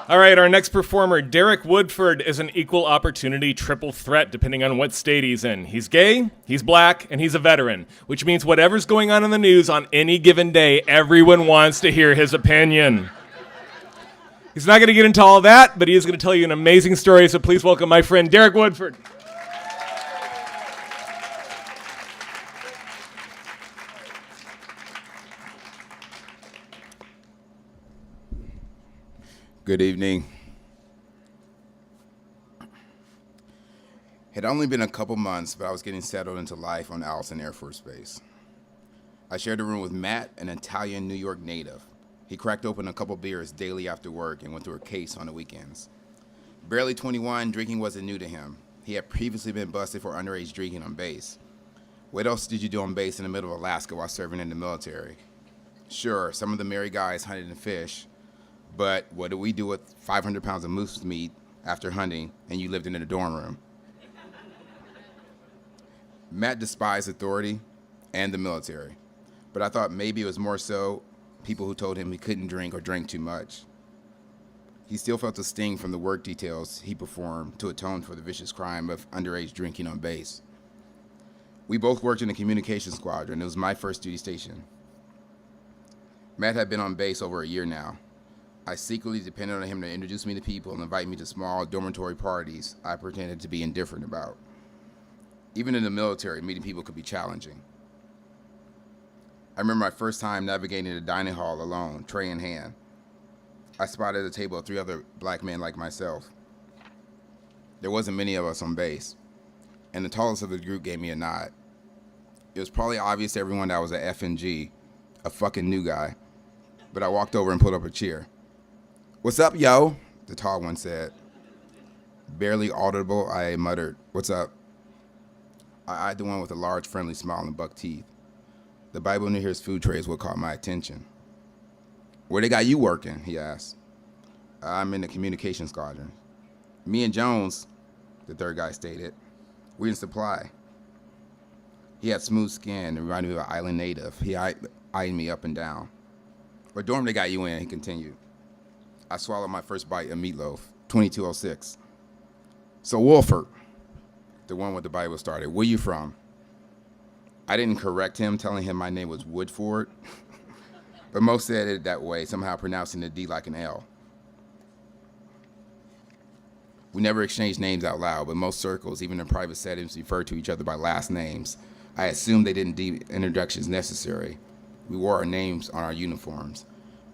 All right, our next performer, Derrick Woodford, is an equal opportunity triple threat depending on what state he's in. He's gay, he's black, and he's a veteran, which means whatever's going on in the news on any given day, everyone wants to hear his opinion. He's not going to get into all that, but he is going to tell you an amazing story, so please welcome my friend Derrick Woodford. Good evening. It had only been a couple months, but I was getting settled into life on Allison Air Force Base. I shared a room with Matt, an Italian New York native. He cracked open a couple beers daily after work and went through a case on the weekends. Barely 21, drinking wasn't new to him. He had previously been busted for underage drinking on base. What else did you do on base in the middle of Alaska while serving in the military? Sure, some of the merry guys hunted and fished, but what do we do with 500 pounds of moose meat after hunting and you lived in a dorm room? Matt despised authority and the military, but I thought maybe it was more so people who told him he couldn't drink or drank too much. He still felt the sting from the work details he performed to atone for the vicious crime of underage drinking on base. We both worked in the communications squadron. It was my first duty station. Matt had been on base over a year now. I secretly depended on him to introduce me to people and invite me to small dormitory parties I pretended to be indifferent about. Even in the military, meeting people could be challenging. I remember my first time navigating the dining hall alone, tray in hand. I spotted a table of 3 other black men like myself. There wasn't many of us on base, and the tallest of the group gave me a nod. It was probably obvious to everyone that I was a F&G, a fucking new guy, but I walked over and pulled up a chair. "What's up, yo?" the tall one said. Barely audible, I muttered, "What's up?" I eyed the one with a large, friendly smile and buck teeth. The Bible near his food tray is what caught my attention. "Where they got you working?" he asked. "I'm in the communications squadron." "Me and Jones," the third guy stated. "We in supply." He had smooth skin and reminded me of an island native. He eyed me up and down. "What dorm they got you in?" he continued. I swallowed my first bite of meatloaf, 2206. "So Woodford," the one with the Bible started, "where you from?" I didn't correct him, telling him my name was Woodford, but most said it that way, somehow pronouncing the D like an L. We never exchanged names out loud, but most circles, even in private settings, referred to each other by last names. I assumed they didn't deem introductions necessary. We wore our names on our uniforms.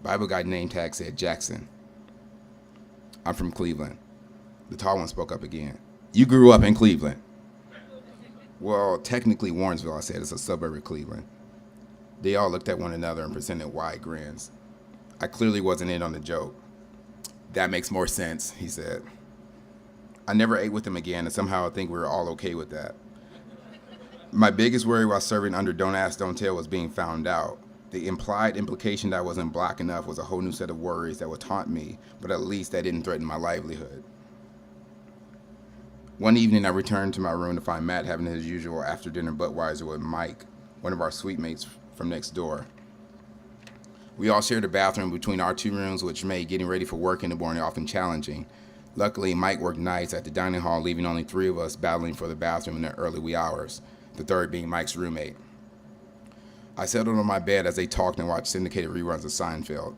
Bible guide name tag said Jackson. "I'm from Cleveland." The tall one spoke up again. "You grew up in Cleveland?" "Well, technically Warrensville," I said. "It's a suburb of Cleveland." They all looked at one another and presented wide grins. I clearly wasn't in on the joke. "That makes more sense," he said. I never ate with him again, and somehow I think we were all okay with that. My biggest worry while serving under Don't Ask, Don't Tell was being found out. The implied implication that I wasn't black enough was a whole new set of worries that would taunt me, but at least that didn't threaten my livelihood. One evening, I returned to my room to find Matt having his usual after-dinner Budweiser with Mike, one of our suite mates from next door. We all shared a bathroom between our 2 rooms, which made getting ready for work in the morning often challenging. Luckily, Mike worked nights at the dining hall, leaving only 3 of us battling for the bathroom in the early wee hours, the third being Mike's roommate. I settled on my bed as they talked and watched syndicated reruns of Seinfeld.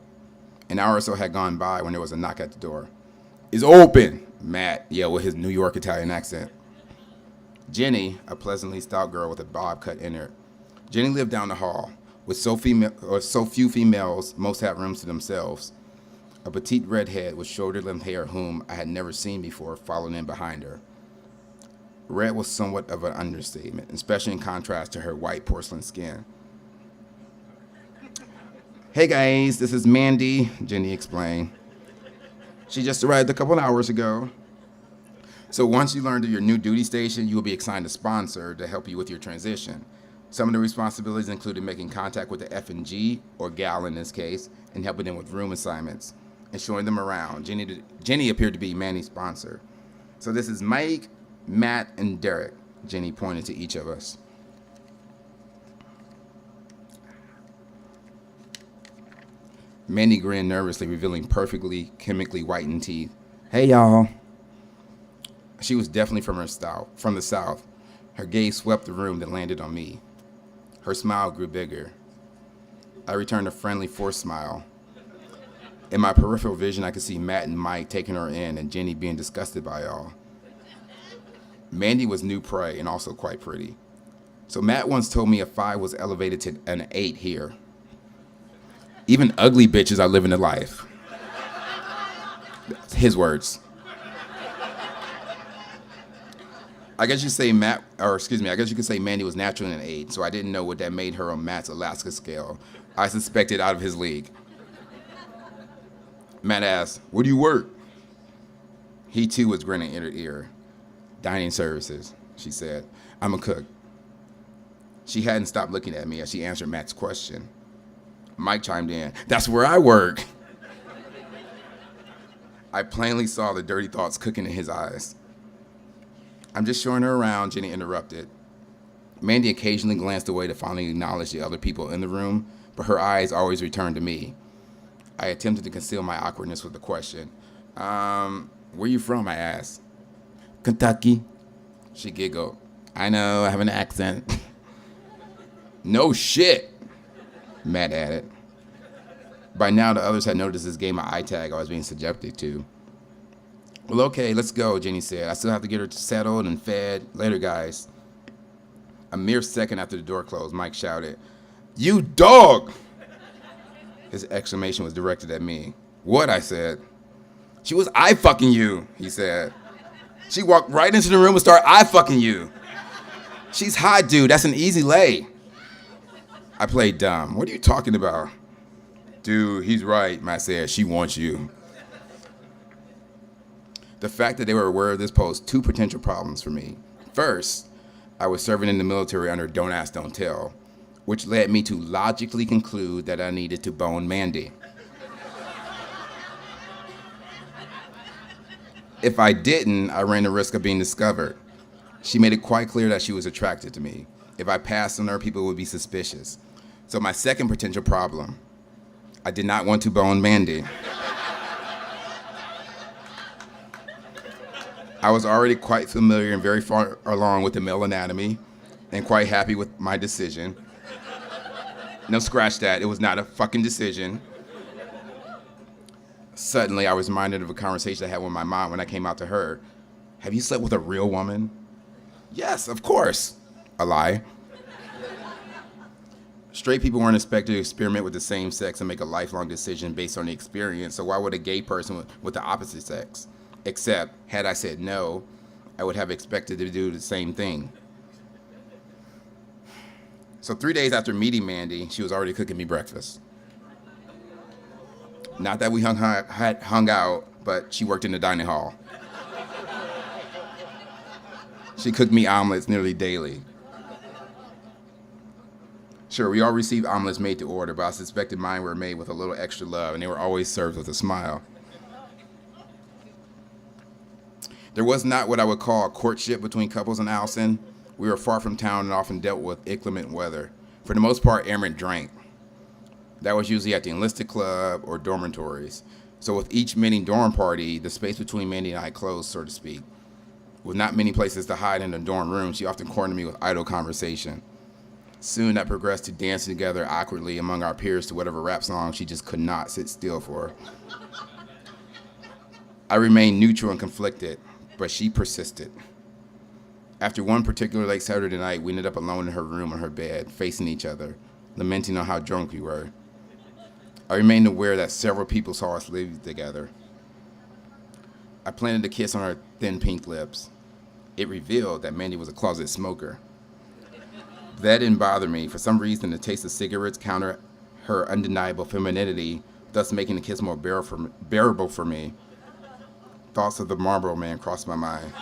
An hour or so had gone by when there was a knock at the door. "It's open!" Matt yelled with his New York Italian accent. Jenny, a pleasantly stout girl with a bob cut, entered. Jenny lived down the hall. With so few females, most had rooms to themselves. A petite redhead with shoulder-length hair whom I had never seen before followed in behind her. Red was somewhat of an understatement, especially in contrast to her white porcelain skin. "Hey guys, this is Mandy," Jenny explained. "She just arrived a couple hours ago." So once you learn to your new duty station, you will be assigned a sponsor to help you with your transition. Some of the responsibilities included making contact with the F&G, or gal in this case, and helping them with room assignments and showing them around. Jenny appeared to be Manny's sponsor. "So this is Mike, Matt, and Derrick," Jenny pointed to each of us. Mandy grinned nervously, revealing perfectly chemically whitened teeth. Hey, y'all. She was definitely from the South. Her gaze swept the room, then landed on me. Her smile grew bigger. I returned a friendly, forced smile. In my peripheral vision, I could see Matt and Mike taking her in and Jenny being disgusted by y'all. Mandy was new prey and also quite pretty. So Matt once told me a 5 was elevated to an 8 here. Even ugly bitches are living a life. His words. I guess you say I guess you could say Mandy was naturally an 8, so I didn't know what that made her on Matt's Alaska scale. I suspected out of his league. Matt asked, "Where do you work?" He too was grinning ear to ear. "Dining services," she said. "I'm a cook." She hadn't stopped looking at me as she answered Matt's question. Mike chimed in, "That's where I work." I plainly saw the dirty thoughts cooking in his eyes. "I'm just showing her around," Jenny interrupted. Mandy occasionally glanced away to finally acknowledge the other people in the room, but her eyes always returned to me. I attempted to conceal my awkwardness with the question. Where you from?" I asked. "Kentucky." She giggled. "I know, I have an accent." "No shit," Matt added. By now, the others had noticed this game of eye tag I was being subjected to. "Well, okay, let's go," Jenny said. "I still have to get her settled and fed. Later, guys." A mere second after the door closed, Mike shouted, "You dog!" His exclamation was directed at me. "What?" I said. "She was eye-fucking you," he said. "She walked right into the room and started eye-fucking you. She's hot, dude. That's an easy lay." I played dumb. "What are you talking about?" "Dude, he's right," Matt said. "She wants you." The fact that they were aware of this posed 2 potential problems for me. First, I was serving in the military under Don't Ask, Don't Tell, which led me to logically conclude that I needed to bone Mandy. If I didn't, I ran the risk of being discovered. She made it quite clear that she was attracted to me. If I passed on her, people would be suspicious. So my second potential problem, I did not want to bone Mandy. I was already quite familiar and very far along with the male anatomy and quite happy with my decision. No, scratch that. It was not a fucking decision. Suddenly, I was reminded of a conversation I had with my mom when I came out to her. "Have you slept with a real woman?" "Yes, of course." A lie. Straight people weren't expected to experiment with the same sex and make a lifelong decision based on the experience, so why would a gay person with the opposite sex? Except, had I said no, I would have expected to do the same thing. So 3 days after meeting Mandy, she was already cooking me breakfast. Not that we hung out, but she worked in the dining hall. She cooked me omelets nearly daily. Sure, we all received omelets made to order, but I suspected mine were made with a little extra love, and they were always served with a smile. There was not what I would call a courtship between couples in Allison. We were far from town and often dealt with inclement weather. For the most part, Aaron drank. That was usually at the enlisted club or dormitories. So with each mini dorm party, the space between Mandy and I closed, so to speak. With not many places to hide in the dorm room, she often cornered me with idle conversation. Soon that progressed to dancing together awkwardly among our peers to whatever rap song she just could not sit still for. I remained neutral and conflicted, but she persisted. After one particular late Saturday night, we ended up alone in her room on her bed, facing each other, lamenting on how drunk we were. I remained aware that several people saw us live together. I planted a kiss on her thin pink lips. It revealed that Mandy was a closet smoker. That didn't bother me. For some reason, the taste of cigarettes countered her undeniable femininity, thus making the kiss more bearable for me. Thoughts of the Marlboro Man crossed my mind.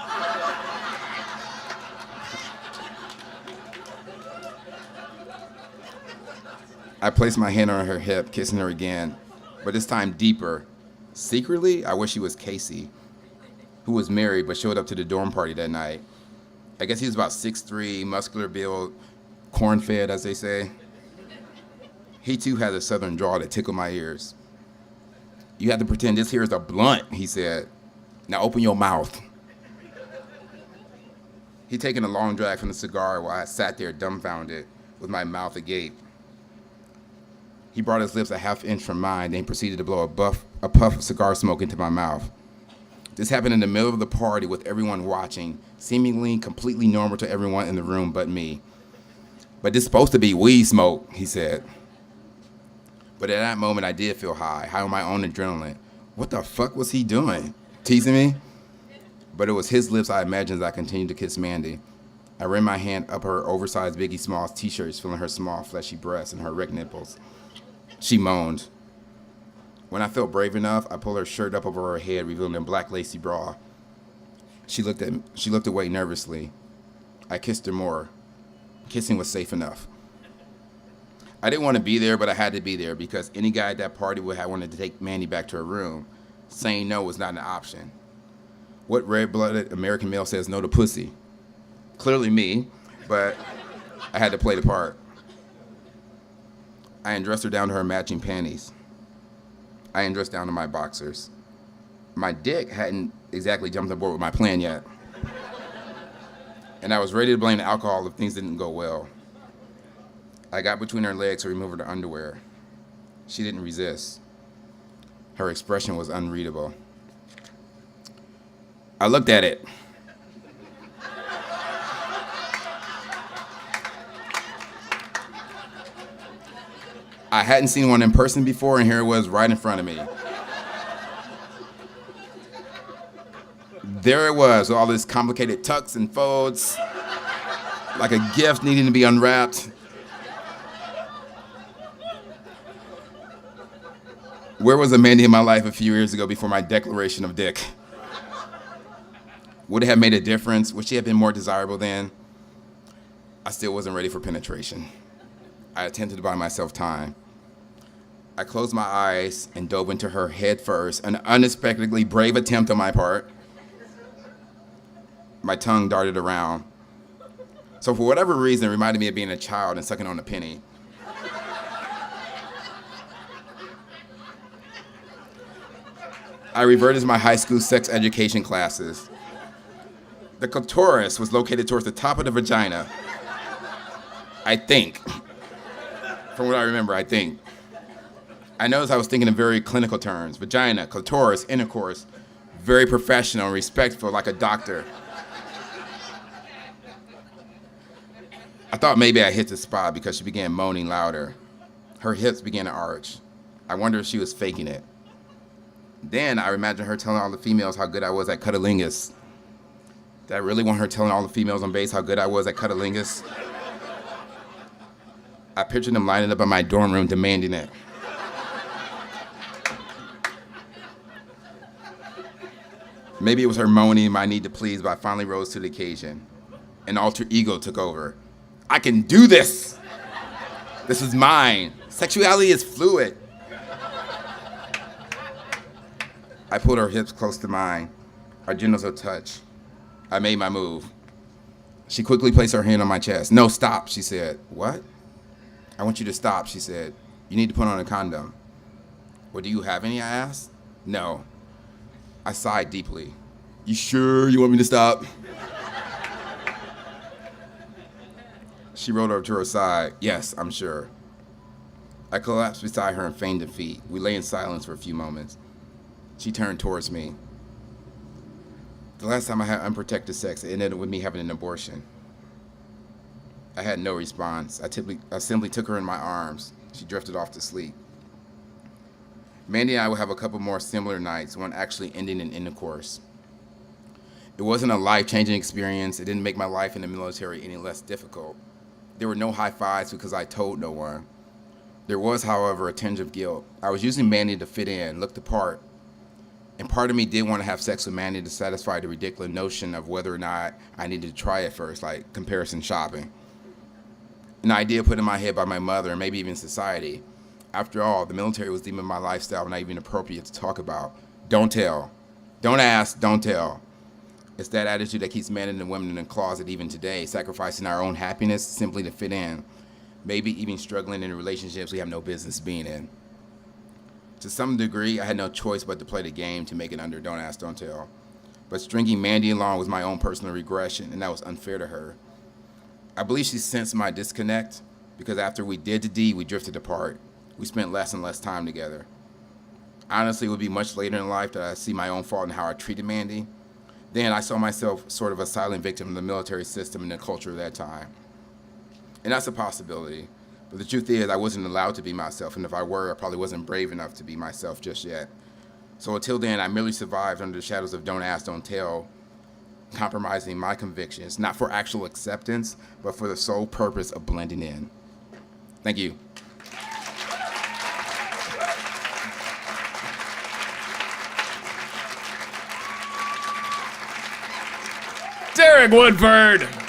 I placed my hand on her hip, kissing her again, but this time deeper. Secretly, I wish he was Casey, who was married but showed up to the dorm party that night. I guess he was about 6'3", muscular build, corn-fed, as they say. He too had a southern drawl that tickled my ears. You have to pretend this here is a blunt, he said. Now open your mouth. He'd taken a long drag from the cigar while I sat there dumbfounded with my mouth agape. He brought his lips a half-inch from mine, then proceeded to blow a puff of cigar smoke into my mouth. This happened in the middle of the party with everyone watching, seemingly completely normal to everyone in the room but me. But this is supposed to be weed smoke, he said. But at that moment, I did feel high on my own adrenaline. What the fuck was he doing? Teasing me? But it was his lips I imagined as I continued to kiss Mandy. I ran my hand up her oversized Biggie Smalls t-shirts, feeling her small, fleshy breasts and her erect nipples. She moaned. When I felt brave enough, I pulled her shirt up over her head, revealing a black lacy bra. She looked away nervously. I kissed her more. Kissing was safe enough. I didn't want to be there, but I had to be there because any guy at that party would have wanted to take Mandy back to her room. Saying no was not an option. What red-blooded American male says no to pussy? Clearly me, but I had to play the part. I undressed her down to her matching panties. I undressed down to my boxers. My dick hadn't exactly jumped on board with my plan yet. And I was ready to blame the alcohol if things didn't go well. I got between her legs to remove her underwear. She didn't resist. Her expression was unreadable. I looked at it. I hadn't seen one in person before, and here it was right in front of me. There it was, all this complicated tucks and folds, like a gift needing to be unwrapped. Where was Amanda in my life a few years ago before my declaration of dick? Would it have made a difference? Would she have been more desirable then? I still wasn't ready for penetration. I attempted to buy myself time. I closed my eyes and dove into her head first, an unexpectedly brave attempt on my part. My tongue darted around. So for whatever reason, it reminded me of being a child and sucking on a penny. I reverted to my high school sex education classes. The clitoris was located towards the top of the vagina. I think. From what I remember, I think. I noticed I was thinking in very clinical terms. Vagina, clitoris, intercourse. Very professional and respectful, like a doctor. I thought maybe I hit the spot because she began moaning louder. Her hips began to arch. I wondered if she was faking it. Then I imagined her telling all the females how good I was at cunnilingus. Did I really want her telling all the females on base how good I was at cunnilingus? I pictured them lining up in my dorm room demanding it. Maybe it was her moaning my need to please, but I finally rose to the occasion. An alter ego took over. I can do this! This is mine. Sexuality is fluid. I pulled her hips close to mine. Our genitals a touch. I made my move. She quickly placed her hand on my chest. No, stop, she said. What? I want you to stop, she said. You need to put on a condom. Well, do you have any, I asked. No. I sighed deeply. You sure you want me to stop? She rolled over to her side. Yes, I'm sure. I collapsed beside her and feigned defeat. We lay in silence for a few moments. She turned towards me. The last time I had unprotected sex, it ended with me having an abortion. I had no response. I simply took her in my arms. She drifted off to sleep. Mandy and I would have a couple more similar nights, one actually ending in intercourse. It wasn't a life-changing experience. It didn't make my life in the military any less difficult. There were no high fives because I told no one. There was, however, a tinge of guilt. I was using Mandy to fit in, look the part. And part of me did want to have sex with Mandy to satisfy the ridiculous notion of whether or not I needed to try it first, like comparison shopping. An idea put in my head by my mother and maybe even society. After all, the military was deeming my lifestyle not even appropriate to talk about. Don't tell. Don't ask, don't tell. It's that attitude that keeps men and women in the closet even today, sacrificing our own happiness simply to fit in. Maybe even struggling in relationships we have no business being in. To some degree, I had no choice but to play the game to make it under Don't Ask, Don't Tell. But stringing Mandy along was my own personal regression, and that was unfair to her. I believe she sensed my disconnect because after we did the deed, we drifted apart. We spent less and less time together. Honestly, it would be much later in life that I see my own fault in how I treated Mandy. Then I saw myself sort of a silent victim of the military system and the culture of that time. And that's a possibility. But the truth is, I wasn't allowed to be myself, and if I were, I probably wasn't brave enough to be myself just yet. So until then, I merely survived under the shadows of Don't Ask, Don't Tell, compromising my convictions, not for actual acceptance, but for the sole purpose of blending in. Thank you. Derrick Woodford.